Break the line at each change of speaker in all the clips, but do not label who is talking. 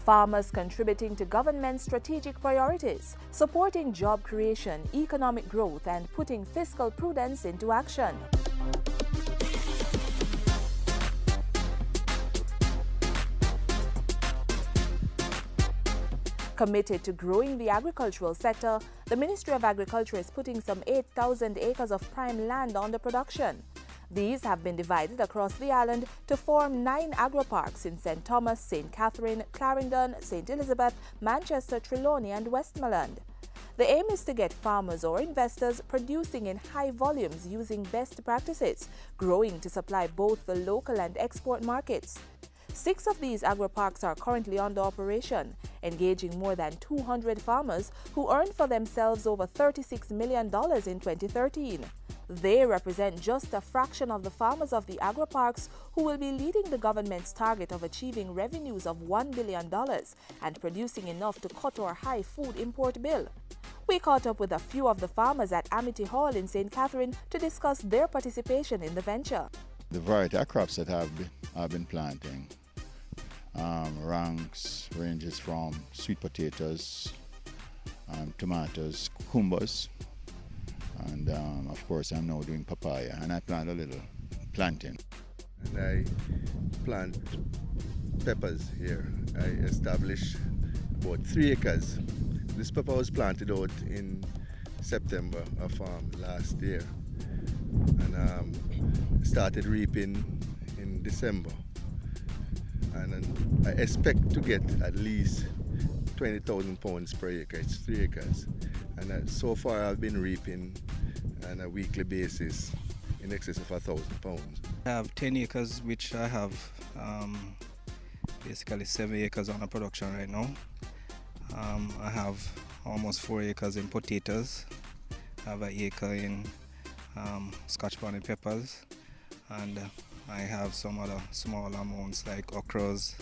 Farmers contributing to government's strategic priorities, supporting job creation, economic growth, and putting fiscal prudence into action. Committed to growing the agricultural sector, the Ministry of Agriculture is putting some 8,000 acres of prime land under production. These have been divided across the island to form 9 agro-parks in St. Thomas, St. Catherine, Clarendon, St. Elizabeth, Manchester, Trelawney and Westmoreland. The aim is to get farmers or investors producing in high volumes using best practices, growing to supply both the local and export markets. 6 of these agro-parks are currently under operation, engaging more than 200 farmers who earned for themselves over $36 million in 2013. They represent just a fraction of the farmers of the agro-parks who will be leading the government's target of achieving revenues of $1 billion and producing enough to cut our high food import bill. We caught up with a few of the farmers at Amity Hall in St. Catherine to discuss their participation in the venture.
The variety of crops that I've been planting ranges from sweet potatoes, tomatoes, cucumbers, and of course I'm now doing papaya, and I plant a little plantain.
And I plant peppers here. I established about 3 acres. This pepper was planted out in September of last year, and started reaping in December. And I expect to get at least 20,000 pounds per acre. It's 3 acres. And so far I've been reaping on a weekly basis in excess of 1,000 pounds.
I have 10 acres, which I have basically 7 acres on a production right now. I have almost 4 acres in potatoes. I have an acre in Scotch bonnet peppers, and I have some other small amounts like okras,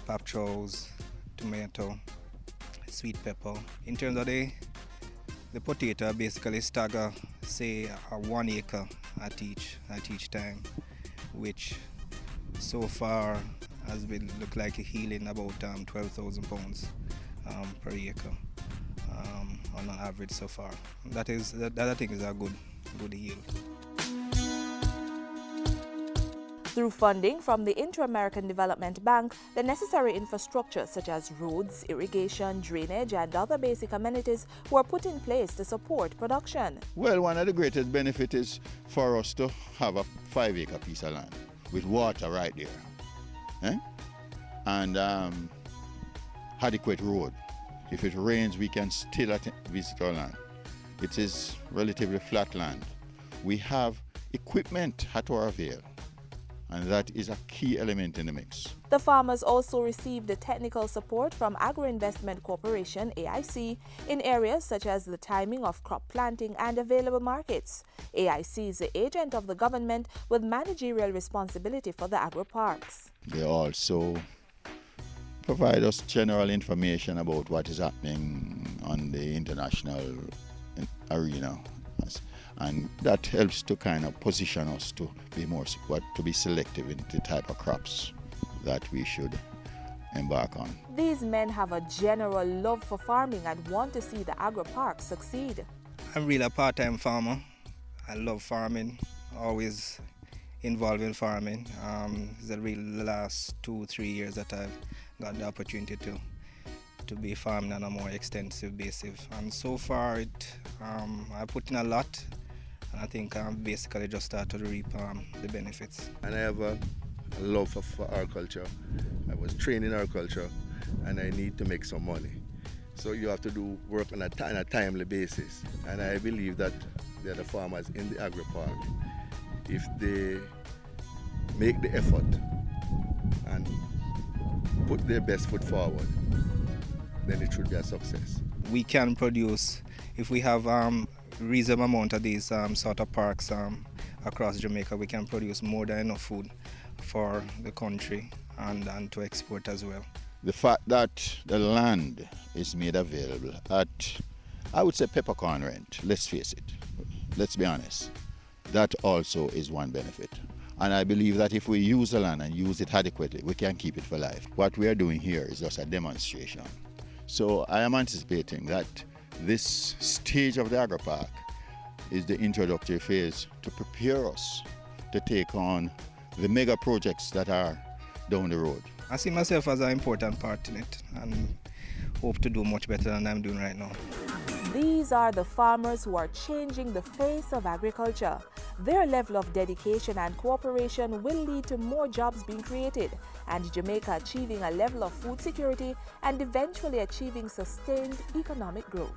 pap chows, tomato, sweet pepper. In terms of the potato, I basically stagger, say, 1 acre at each time, which so far has been look like a healing about 12,000 pounds per acre on an average so far. That I think is a good yield.
Through funding from the Inter-American Development Bank, the necessary infrastructure such as roads, irrigation, drainage and other basic amenities were put in place to support production.
Well, one of the greatest benefits is for us to have a 5-acre piece of land with water right there, and adequate road. If it rains, we can still visit our land. It is relatively flat land. We have equipment at our avail, and that is a key element in the mix.
The farmers also received the technical support from Agro Investment Corporation, AIC, in areas such as the timing of crop planting and available markets. AIC is the agent of the government with managerial responsibility for the agro-parks.
They also provide us general information about what is happening on the international arena. And that helps to kind of position us to be selective in the type of crops that we should embark on.
These men have a general love for farming and want to see the agro-park succeed.
I'm really a part-time farmer. I love farming, always involved in farming. It's the last 2-3 years that I've got the opportunity to be farming on a more extensive basis. And so far I put in a lot. I think I'm basically just started to reap the benefits.
And I have a love for agriculture. I was trained in agriculture, and I need to make some money. So you have to do work on a timely basis. And I believe that the other farmers in the agri-park, if they make the effort and put their best foot forward, then it should be a success.
We can produce, if we have reasonable amount of these sort of parks across Jamaica, we can produce more than enough food for the country and to export as well.
The fact that the land is made available at, I would say, peppercorn rent, let's face it, let's be honest, that also is one benefit. And I believe that if we use the land and use it adequately, we can keep it for life. What we are doing here is just a demonstration. So I am anticipating that this stage of the AgriPark is the introductory phase to prepare us to take on the mega projects that are down the road.
I see myself as an important part in it and hope to do much better than I'm doing right now.
These are the farmers who are changing the face of agriculture. Their level of dedication and cooperation will lead to more jobs being created and Jamaica achieving a level of food security and eventually achieving sustained economic growth.